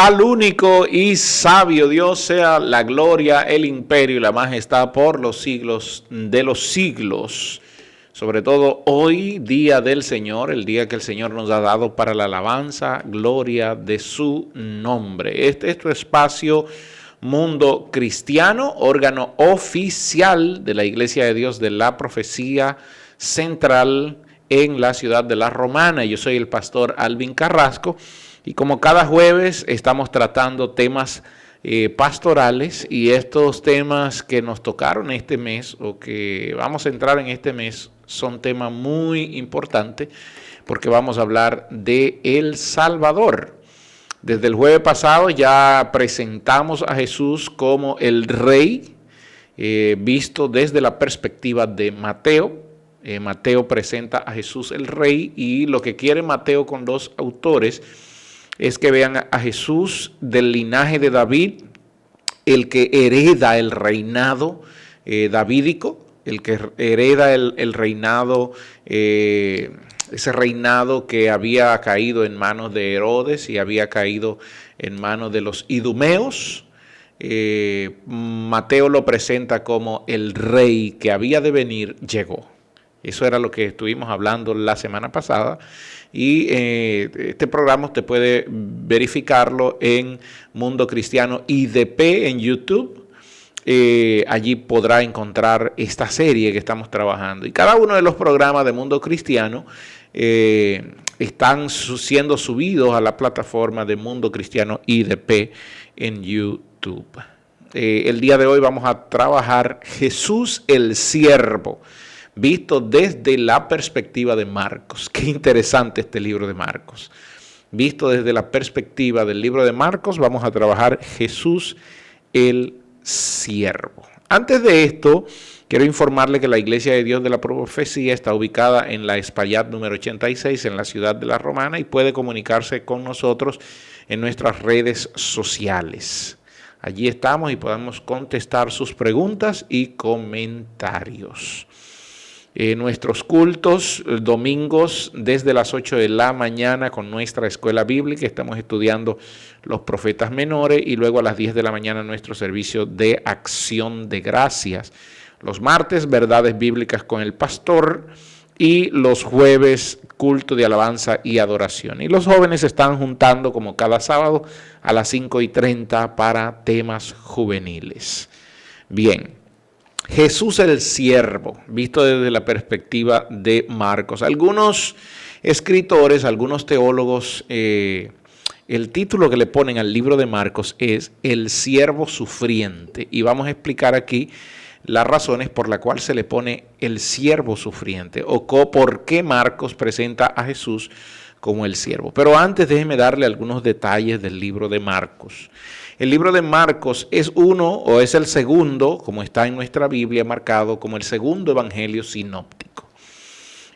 Al único y sabio Dios sea la gloria, el imperio y la majestad por los siglos de los siglos. Sobre todo hoy, día del Señor, el día que el Señor nos ha dado para la alabanza, gloria de su nombre. Este es tu espacio Mundo Cristiano, órgano oficial de la Iglesia de Dios de la Profecía Central en la ciudad de La Romana. Yo soy el pastor Alvin Carrasco. Y como cada jueves estamos tratando temas pastorales, y estos temas que nos tocaron este mes o que vamos a entrar en este mes son temas muy importantes porque vamos a hablar de El Salvador. Desde el jueves pasado ya presentamos a Jesús como el Rey, visto desde la perspectiva de Mateo. Mateo presenta a Jesús el Rey, y lo que quiere Mateo con los autores es que vean a Jesús del linaje de David, el que hereda el reinado davídico, el que hereda el reinado, ese reinado que había caído en manos de Herodes y había caído en manos de los idumeos. Mateo lo presenta como el rey que había de venir llegó. Eso era lo que estuvimos hablando la semana pasada. Y este programa usted puede verificarlo en Mundo Cristiano IDP en YouTube. Allí podrá encontrar esta serie que estamos trabajando. Y cada uno de los programas de Mundo Cristiano están siendo subidos a la plataforma de Mundo Cristiano IDP en YouTube. El día de hoy vamos a trabajar Jesús el Siervo, visto desde la perspectiva de Marcos. Qué interesante este libro de Marcos. Visto desde la perspectiva del libro de Marcos, vamos a trabajar Jesús el Siervo. Antes de esto, quiero informarle que la Iglesia de Dios de la Profecía está ubicada en la Espaillat número 86 en la ciudad de La Romana, y puede comunicarse con nosotros en nuestras redes sociales. Allí estamos y podemos contestar sus preguntas y comentarios. Nuestros cultos domingos desde las 8 de la mañana con nuestra escuela bíblica. Estamos estudiando los profetas menores, y luego a las 10 de la mañana nuestro servicio de acción de gracias. Los martes, verdades bíblicas con el pastor, y los jueves, culto de alabanza y adoración. Y los jóvenes se están juntando como cada sábado a las 5:30 para temas juveniles. Bien. Jesús el Siervo, visto desde la perspectiva de Marcos. Algunos escritores, algunos teólogos, el título que le ponen al libro de Marcos es El Siervo Sufriente. Y vamos a explicar aquí las razones por las cuales se le pone el siervo sufriente, o por qué Marcos presenta a Jesús como el siervo. Pero antes déjeme darle algunos detalles del libro de Marcos. El libro de Marcos es es el segundo, como está en nuestra Biblia marcado, como el segundo evangelio sinóptico.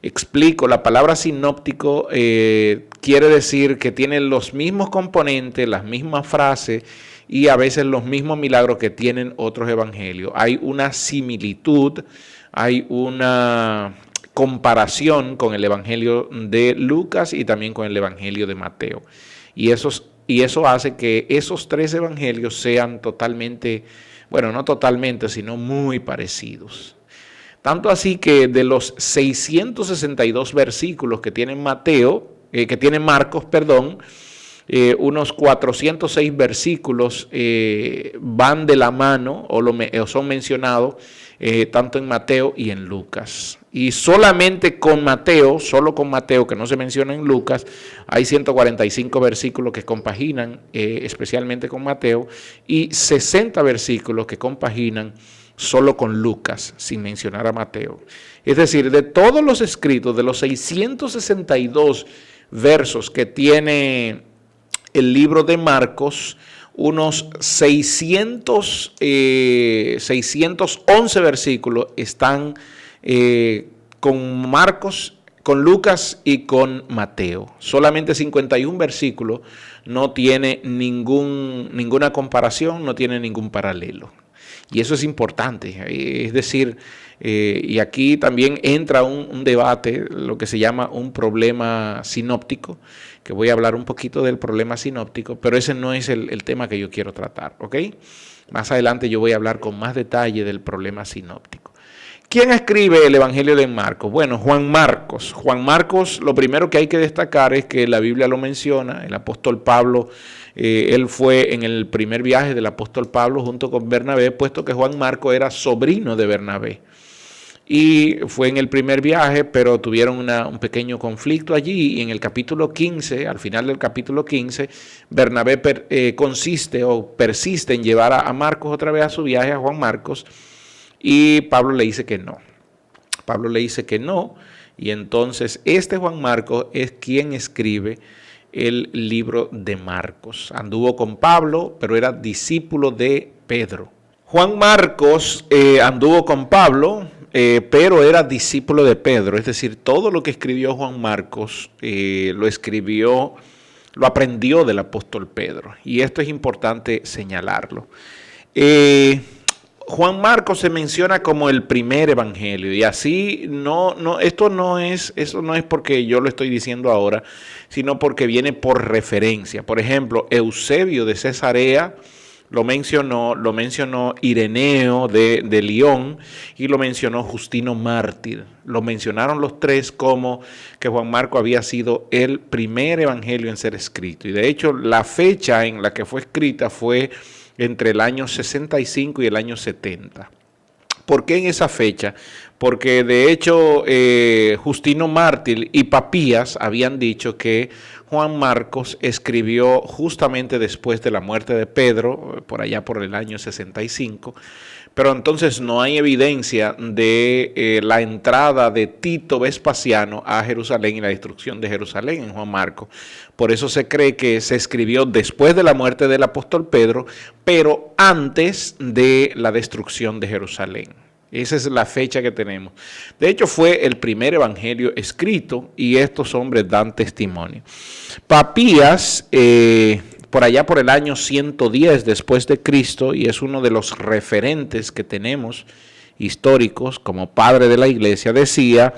Explico, la palabra sinóptico quiere decir que tiene los mismos componentes, las mismas frases y a veces los mismos milagros que tienen otros evangelios. Hay una similitud, hay una comparación con el evangelio de Lucas y también con el evangelio de Mateo. Y eso hace que esos tres evangelios sean totalmente, bueno, no totalmente, sino muy parecidos. Tanto así que de los 662 versículos que tiene Marcos, unos 406 versículos van de la mano o son mencionados tanto en Mateo y en Lucas. Y solamente con Mateo, que no se menciona en Lucas, hay 145 versículos que compaginan especialmente con Mateo, y 60 versículos que compaginan solo con Lucas, sin mencionar a Mateo. Es decir, de todos los escritos, de los 662 versos que tiene el libro de Marcos, unos 611 versículos están con Marcos, con Lucas y con Mateo. Solamente 51 versículos no tiene ninguna comparación, no tiene ningún paralelo. Y eso es importante. Es decir, y aquí también entra un debate, lo que se llama un problema sinóptico, que voy a hablar un poquito del problema sinóptico, pero ese no es el tema que yo quiero tratar, ¿ok? Más adelante yo voy a hablar con más detalle del problema sinóptico. ¿Quién escribe el Evangelio de Marcos? Bueno, Juan Marcos. Juan Marcos, lo primero que hay que destacar es que la Biblia lo menciona, el apóstol Pablo, él fue en el primer viaje del apóstol Pablo junto con Bernabé, puesto que Juan Marcos era sobrino de Bernabé. Y fue en el primer viaje, pero tuvieron un pequeño conflicto allí. Y en el capítulo 15, al final del capítulo 15, Bernabé persiste en llevar a Marcos otra vez a su viaje, a Juan Marcos, y Pablo le dice que no. Pablo le dice que no, y entonces este Juan Marcos es quien escribe el libro de Marcos. Anduvo con Pablo, pero era discípulo de Pedro. Juan Marcos anduvo con Pablo, pero era discípulo de Pedro, es decir, todo lo que escribió Juan Marcos lo aprendió del apóstol Pedro, y esto es importante señalarlo. Juan Marcos se menciona como el primer evangelio, y así eso no es porque yo lo estoy diciendo ahora, sino porque viene por referencia. Por ejemplo, Eusebio de Cesarea lo mencionó Ireneo de Lyon, y lo mencionó Justino Mártir. Lo mencionaron los tres como que Juan Marcos había sido el primer evangelio en ser escrito. Y de hecho, la fecha en la que fue escrita fue entre el año 65 y el año 70. ¿Por qué en esa fecha? Porque de hecho Justino Mártir y Papías habían dicho que Juan Marcos escribió justamente después de la muerte de Pedro, por allá por el año 65, pero entonces no hay evidencia de la entrada de Tito Vespasiano a Jerusalén y la destrucción de Jerusalén en Juan Marcos. Por eso se cree que se escribió después de la muerte del apóstol Pedro, pero antes de la destrucción de Jerusalén. Esa es la fecha que tenemos. De hecho, fue el primer evangelio escrito, y estos hombres dan testimonio. Papías, por allá por el año 110 después de Cristo, y es uno de los referentes que tenemos históricos como padre de la iglesia, decía: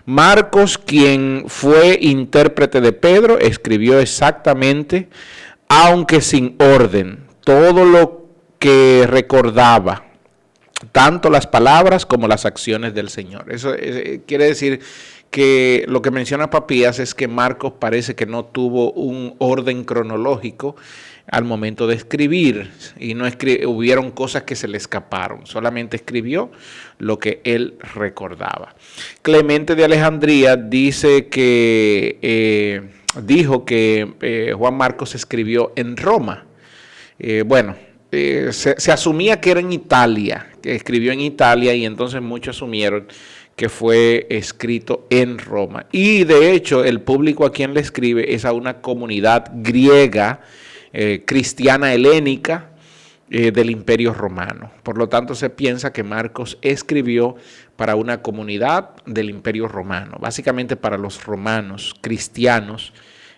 Marcos, quien fue intérprete de Pedro, escribió exactamente, aunque sin orden, todo lo que recordaba, tanto las palabras como las acciones del Señor. Eso quiere decir que lo que menciona Papías es que Marcos parece que no tuvo un orden cronológico al momento de escribir, y hubieron cosas que se le escaparon, solamente escribió lo que él recordaba. Clemente de Alejandría dice que dijo que Juan Marcos escribió en Roma. Se asumía que era en Italia, que escribió en Italia, y entonces muchos asumieron que fue escrito en Roma. Y de hecho el público a quien le escribe es a una comunidad griega, cristiana helénica, del Imperio Romano. Por lo tanto, se piensa que Marcos escribió para una comunidad del Imperio Romano, básicamente para los romanos cristianos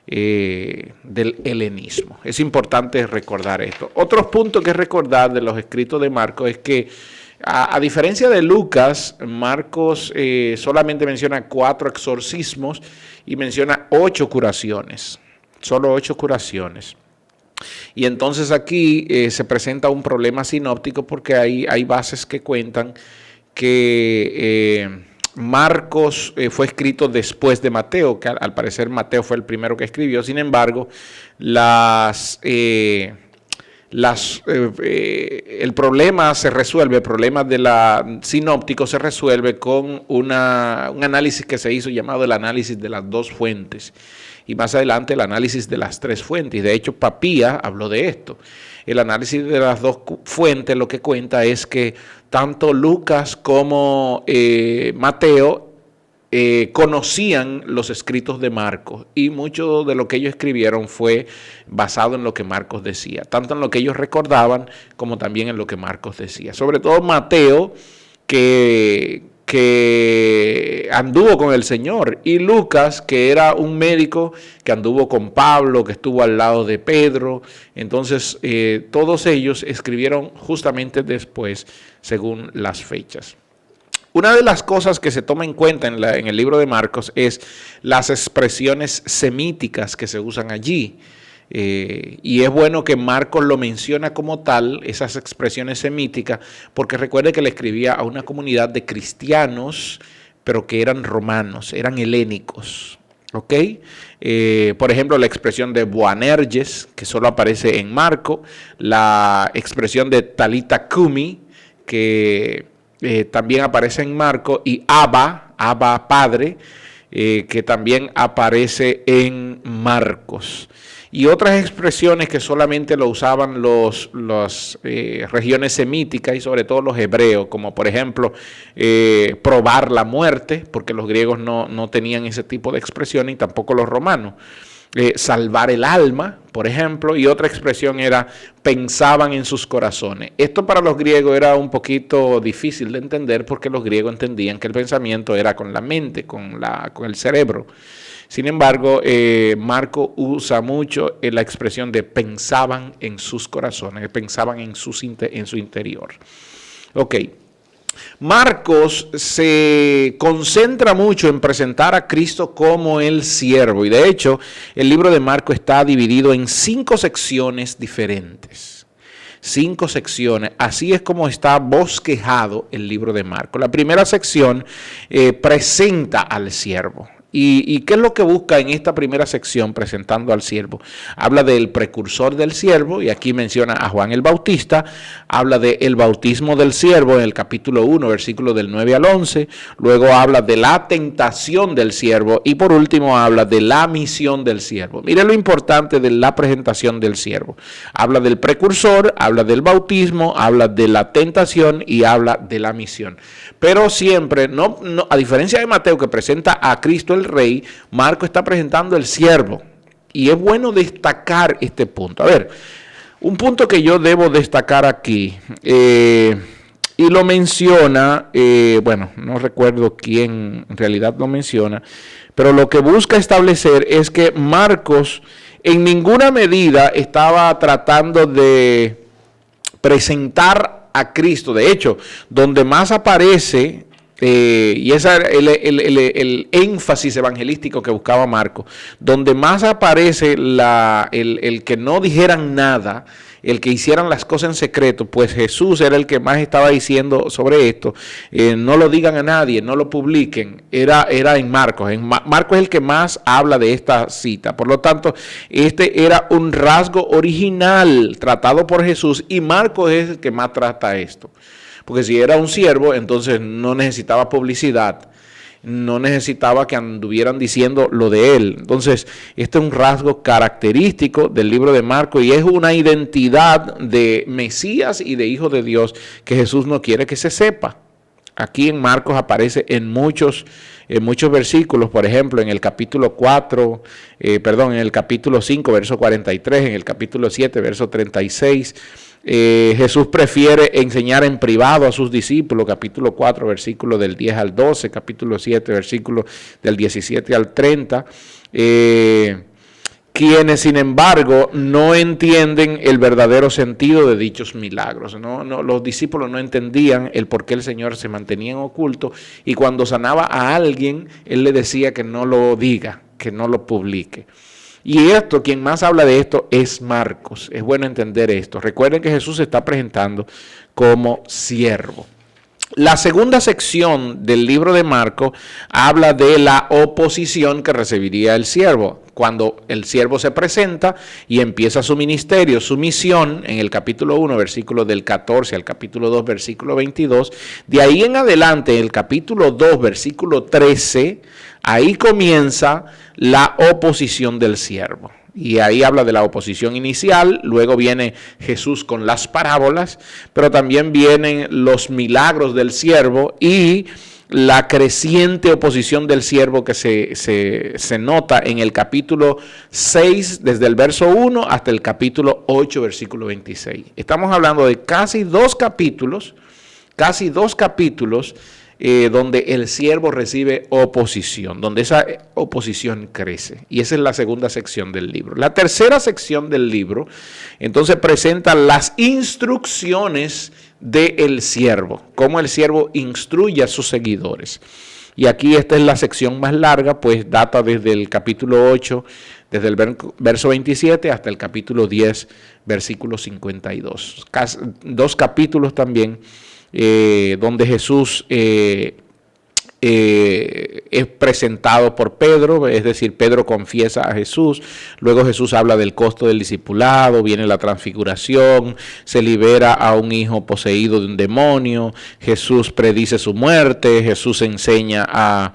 del helenismo. Es importante recordar esto. Otro punto que recordar de los escritos de Marcos es que, a diferencia de Lucas, Marcos solamente menciona 4 exorcismos y menciona 8 curaciones, solo 8 curaciones. Y entonces aquí se presenta un problema sinóptico, porque hay bases que cuentan que Marcos fue escrito después de Mateo, que al parecer Mateo fue el primero que escribió. Sin embargo, el problema se resuelve, el problema de la sinóptico se resuelve con un análisis que se hizo llamado el análisis de las 2 fuentes, y más adelante el análisis de las 3 fuentes. De hecho, Papías habló de esto. El análisis de las 2 fuentes lo que cuenta es que tanto Lucas como Mateo conocían los escritos de Marcos, y mucho de lo que ellos escribieron fue basado en lo que Marcos decía, tanto en lo que ellos recordaban como también en lo que Marcos decía. Sobre todo Mateo, que que anduvo con el Señor, y Lucas, que era un médico que anduvo con Pablo, que estuvo al lado de Pedro. Entonces, todos ellos escribieron justamente después, según las fechas. Una de las cosas que se toma en cuenta en el libro de Marcos es las expresiones semíticas que se usan allí. Y es bueno que Marcos lo menciona como tal, esas expresiones semíticas, porque recuerde que le escribía a una comunidad de cristianos, pero que eran romanos, eran helénicos. ¿Ok? Por ejemplo, la expresión de Boanerges, que solo aparece en Marco, la expresión de Talita Cumi, que también aparece en Marco, y Abba Padre, que también aparece en Marcos. Y otras expresiones que solamente lo usaban las regiones semíticas y sobre todo los hebreos, como por ejemplo probar la muerte, porque los griegos no tenían ese tipo de expresión, y tampoco los romanos. Salvar el alma, por ejemplo, y otra expresión era pensaban en sus corazones. Esto para los griegos era un poquito difícil de entender, porque los griegos entendían que el pensamiento era con la mente, con el cerebro. Sin embargo, Marco usa mucho la expresión de pensaban en sus corazones, pensaban en su interior. Ok. Marcos se concentra mucho en presentar a Cristo como el siervo, y de hecho el libro de Marcos está dividido en 5 secciones diferentes. 5 secciones, así es como está bosquejado el libro de Marcos. La primera sección presenta al siervo. ¿Y qué es lo que busca en esta primera sección presentando al siervo? Habla del precursor del siervo, y aquí menciona a Juan el Bautista. Habla del bautismo del siervo en el capítulo 1, versículos del 9 al 11. Luego habla de la tentación del siervo, y por último habla de la misión del siervo. Mire lo importante de la presentación del siervo. Habla del precursor, habla del bautismo, habla de la tentación y habla de la misión. Pero siempre, a diferencia de Mateo, que presenta a Cristo el Rey, Marco está presentando el siervo. Y es bueno destacar este punto. A ver, un punto que yo debo destacar aquí, y lo menciona, bueno, no recuerdo quién en realidad lo menciona, pero lo que busca establecer es que Marcos en ninguna medida estaba tratando de presentar a Cristo. De hecho, donde más aparece, y ese era el énfasis evangelístico que buscaba Marcos, donde más aparece el que no dijeran nada, el que hicieran las cosas en secreto, pues Jesús era el que más estaba diciendo sobre esto. No lo digan a nadie, no lo publiquen. Era en Marcos. Marcos es el que más habla de esta cita. Por lo tanto, este era un rasgo original tratado por Jesús, y Marcos es el que más trata esto. Porque si era un siervo, entonces no necesitaba publicidad, no necesitaba que anduvieran diciendo lo de él. Entonces, este es un rasgo característico del libro de Marcos, y es una identidad de Mesías y de Hijo de Dios que Jesús no quiere que se sepa. Aquí en Marcos aparece en muchos versículos, por ejemplo, en el capítulo 5, verso 43, en el capítulo 7, verso 36. Jesús prefiere enseñar en privado a sus discípulos, capítulo 4, versículo del 10 al 12, capítulo 7, versículo del 17 al 30, quienes sin embargo no entienden el verdadero sentido de dichos milagros. Los discípulos no entendían el por qué el Señor se mantenía en oculto, y cuando sanaba a alguien, Él le decía que no lo diga, que no lo publique. Y quien más habla de esto es Marcos. Es bueno entender esto. Recuerden que Jesús se está presentando como siervo. La segunda sección del libro de Marcos habla de la oposición que recibiría el siervo. Cuando el siervo se presenta y empieza su ministerio, su misión, en el capítulo 1, versículo del 14 al capítulo 2, versículo 22, de ahí en adelante, en el capítulo 2, versículo 13, ahí comienza la oposición del siervo. Y ahí habla de la oposición inicial, luego viene Jesús con las parábolas, pero también vienen los milagros del siervo y la creciente oposición del siervo que se nota en el capítulo 6, desde el verso 1 hasta el capítulo 8, versículo 26. Estamos hablando de casi dos capítulos donde el siervo recibe oposición, donde esa oposición crece. Y esa es la segunda sección del libro. La tercera sección del libro, entonces, presenta las instrucciones del siervo, cómo el siervo instruye a sus seguidores. Y aquí esta es la sección más larga, pues data desde el capítulo 8, desde el verso 27 hasta el capítulo 10, versículo 52. Dos capítulos también donde Jesús es presentado por Pedro, es decir, Pedro confiesa a Jesús, luego Jesús habla del costo del discipulado, viene la transfiguración, se libera a un hijo poseído de un demonio, Jesús predice su muerte, Jesús enseña a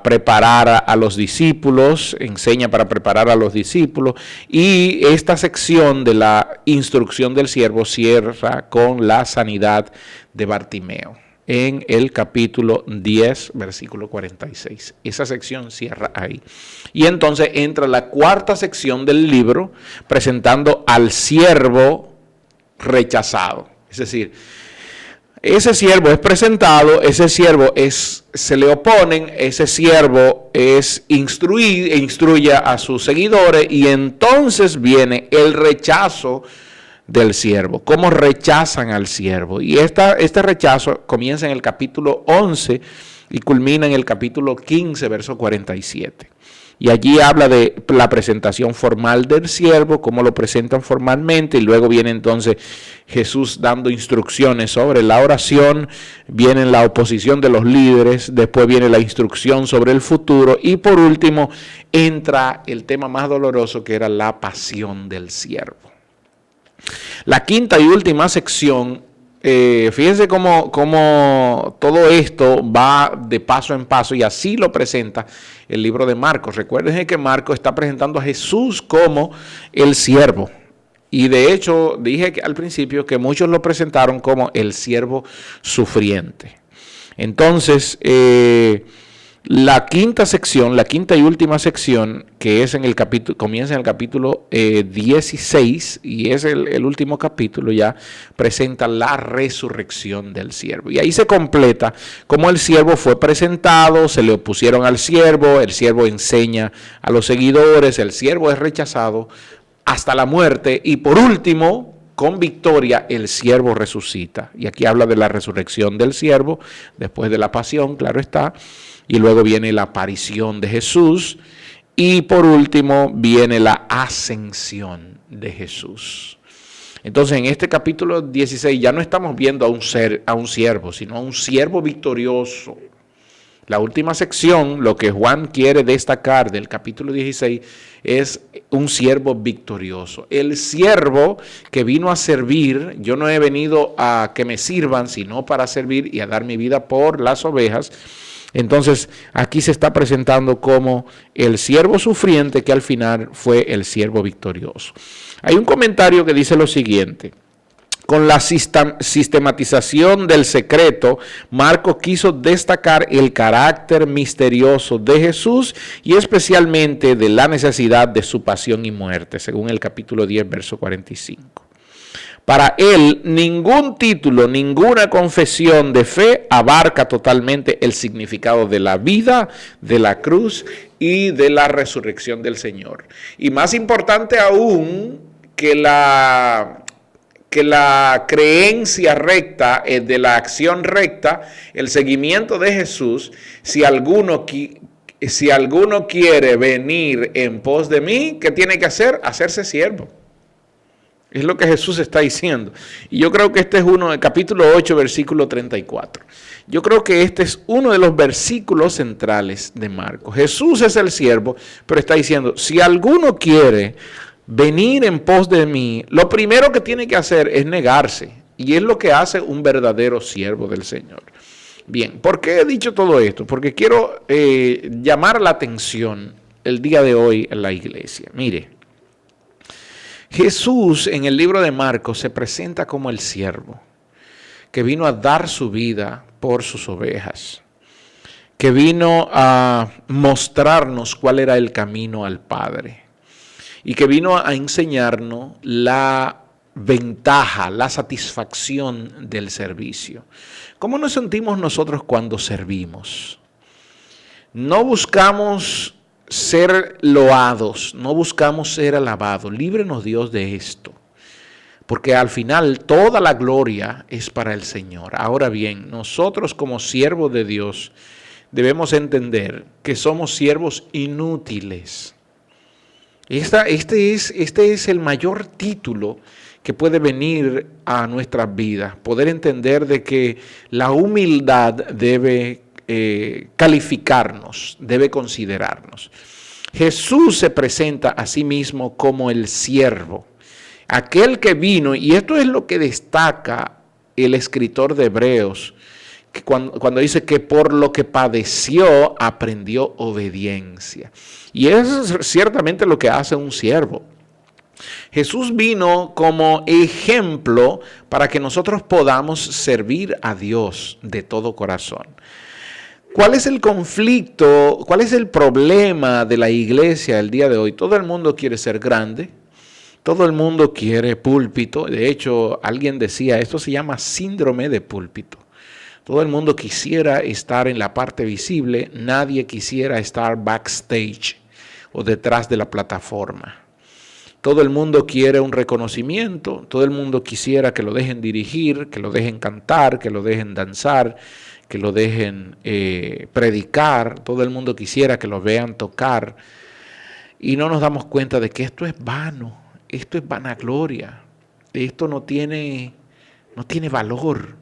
preparar a los discípulos, enseña para preparar a los discípulos, y esta sección de la instrucción del siervo cierra con la sanidad de Bartimeo en el capítulo 10, versículo 46. Esa sección cierra ahí. Y entonces entra la cuarta sección del libro presentando al siervo rechazado. Es decir, ese siervo es presentado, ese siervo se le oponen, ese siervo instruye a sus seguidores y entonces viene el rechazo del siervo, cómo rechazan al siervo. Y este rechazo comienza en el capítulo 11 y culmina en el capítulo 15, verso 47. Y allí habla de la presentación formal del siervo, cómo lo presentan formalmente, y luego viene entonces Jesús dando instrucciones sobre la oración, viene la oposición de los líderes, después viene la instrucción sobre el futuro, y por último entra el tema más doloroso, que era la pasión del siervo. La quinta y última sección, fíjense cómo todo esto va de paso en paso y así lo presenta el libro de Marcos. Recuerden que Marcos está presentando a Jesús como el siervo. Y de hecho dije al principio que muchos lo presentaron como el siervo sufriente. Entonces, la quinta sección, la quinta y última sección, que es comienza en el capítulo 16 y es el último capítulo, ya presenta la resurrección del siervo. Y ahí se completa cómo el siervo fue presentado, se le opusieron al siervo, el siervo enseña a los seguidores, el siervo es rechazado hasta la muerte y por último, con victoria, el siervo resucita. Y aquí habla de la resurrección del siervo, después de la pasión, claro está. Y luego viene la aparición de Jesús. Y por último viene la ascensión de Jesús. Entonces en este capítulo 16 ya no estamos viendo a un siervo, sino a un siervo victorioso. La última sección, lo que Juan quiere destacar del capítulo 16 es un siervo victorioso. El siervo que vino a servir, yo no he venido a que me sirvan, sino para servir y a dar mi vida por las ovejas. Entonces aquí se está presentando como el siervo sufriente que al final fue el siervo victorioso. Hay un comentario que dice lo siguiente: con la sistematización del secreto, Marcos quiso destacar el carácter misterioso de Jesús y especialmente de la necesidad de su pasión y muerte, según el capítulo 10, verso 45. Para él, ningún título, ninguna confesión de fe abarca totalmente el significado de la vida, de la cruz y de la resurrección del Señor. Y más importante aún que la creencia recta, de la acción recta, el seguimiento de Jesús, si alguno quiere venir en pos de mí, ¿qué tiene que hacer? Hacerse siervo. Es lo que Jesús está diciendo. Y yo creo que este es uno, el capítulo 8, versículo 34. Yo creo que este es uno de los versículos centrales de Marcos. Jesús es el siervo, pero está diciendo, si alguno quiere venir en pos de mí, lo primero que tiene que hacer es negarse. Y es lo que hace un verdadero siervo del Señor. Bien, ¿por qué he dicho todo esto? Porque quiero llamar la atención el día de hoy en la iglesia. Mire, Jesús en el libro de Marcos se presenta como el siervo que vino a dar su vida por sus ovejas, que vino a mostrarnos cuál era el camino al Padre y que vino a enseñarnos la ventaja, la satisfacción del servicio. ¿Cómo nos sentimos nosotros cuando servimos? No buscamos ser loados, no buscamos ser alabados. Líbrenos Dios de esto, porque al final toda la gloria es para el Señor. Ahora bien, nosotros como siervos de Dios debemos entender que somos siervos inútiles. Este es el mayor título que puede venir a nuestras vidas, poder entender de que la humildad debe calificarnos, debe considerarnos. Jesús se presenta a sí mismo como el siervo, aquel que vino, y esto es lo que destaca el escritor de Hebreos, que cuando dice que por lo que padeció aprendió obediencia. Y eso es ciertamente lo que hace un siervo. Jesús vino como ejemplo para que nosotros podamos servir a Dios de todo corazón. ¿Cuál es el conflicto? ¿Cuál es el problema de la iglesia el día de hoy? Todo el mundo quiere ser grande, todo el mundo quiere púlpito. De hecho, alguien decía, esto se llama síndrome de púlpito. Todo el mundo quisiera estar en la parte visible, nadie quisiera estar backstage o detrás de la plataforma. Todo el mundo quiere un reconocimiento, todo el mundo quisiera que lo dejen dirigir, que lo dejen cantar, que lo dejen danzar, que lo dejen predicar, todo el mundo quisiera que lo vean tocar, y no nos damos cuenta de que esto es vano, esto es vanagloria, esto no tiene valor,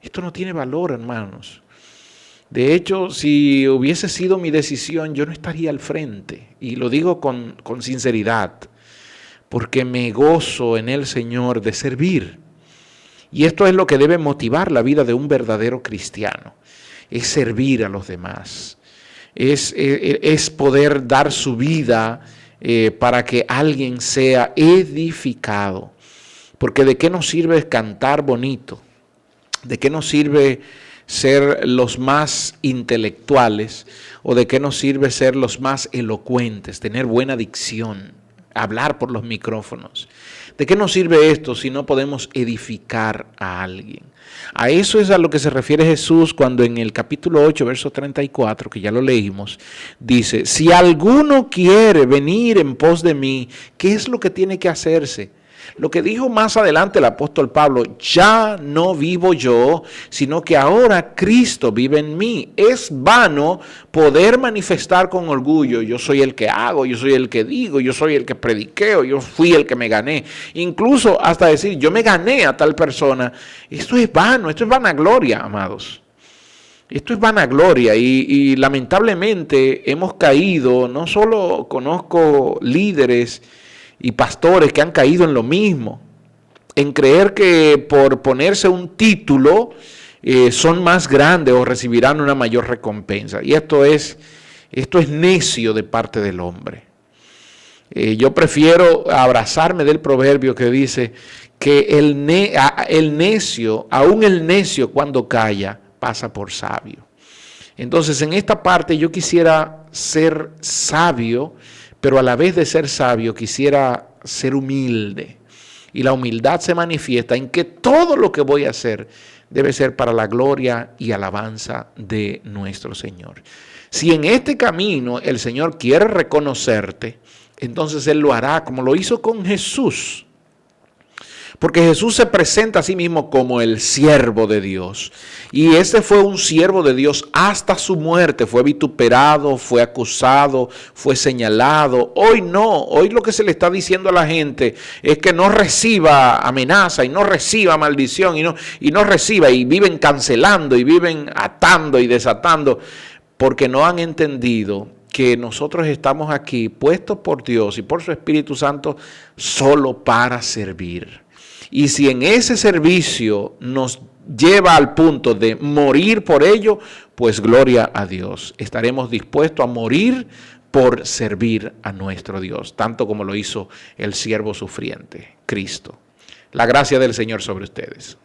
esto no tiene valor, hermanos. De hecho, si hubiese sido mi decisión, yo no estaría al frente, y lo digo con sinceridad, porque me gozo en el Señor de servir. Y esto es lo que debe motivar la vida de un verdadero cristiano, es servir a los demás, es poder dar su vida para que alguien sea edificado. Porque ¿de qué nos sirve cantar bonito? ¿De qué nos sirve ser los más intelectuales? ¿O de qué nos sirve ser los más elocuentes, tener buena dicción, hablar por los micrófonos? ¿De qué nos sirve esto si no podemos edificar a alguien? A eso es a lo que se refiere Jesús cuando en el capítulo 8, verso 34, que ya lo leímos, dice, si alguno quiere venir en pos de mí, ¿qué es lo que tiene que hacerse? Lo que dijo más adelante el apóstol Pablo, ya no vivo yo, sino que ahora Cristo vive en mí. Es vano poder manifestar con orgullo, yo soy el que hago, yo soy el que digo, yo soy el que prediqueo, yo fui el que me gané. Incluso hasta decir, yo me gané a tal persona. Esto es vano, esto es vanagloria, amados. Esto es vanagloria y lamentablemente hemos caído, no solo conozco líderes y pastores que han caído en lo mismo, en creer que por ponerse un título son más grandes o recibirán una mayor recompensa. Y esto es necio de parte del hombre. Yo prefiero abrazarme del proverbio que dice que el necio, aún el necio cuando calla, pasa por sabio. Entonces en esta parte yo quisiera ser sabio, pero a la vez de ser sabio quisiera ser humilde. Y la humildad se manifiesta en que todo lo que voy a hacer debe ser para la gloria y alabanza de nuestro Señor. Si en este camino el Señor quiere reconocerte, entonces Él lo hará como lo hizo con Jesús. Porque Jesús se presenta a sí mismo como el siervo de Dios. Y este fue un siervo de Dios hasta su muerte. Fue vituperado, fue acusado, fue señalado. Hoy no. Hoy lo que se le está diciendo a la gente es que no reciba amenaza y no reciba maldición y no reciba. Y viven cancelando y viven atando y desatando porque no han entendido que nosotros estamos aquí puestos por Dios y por su Espíritu Santo solo para servir. Y si en ese servicio nos lleva al punto de morir por ello, pues gloria a Dios. Estaremos dispuestos a morir por servir a nuestro Dios, tanto como lo hizo el siervo sufriente, Cristo. La gracia del Señor sobre ustedes.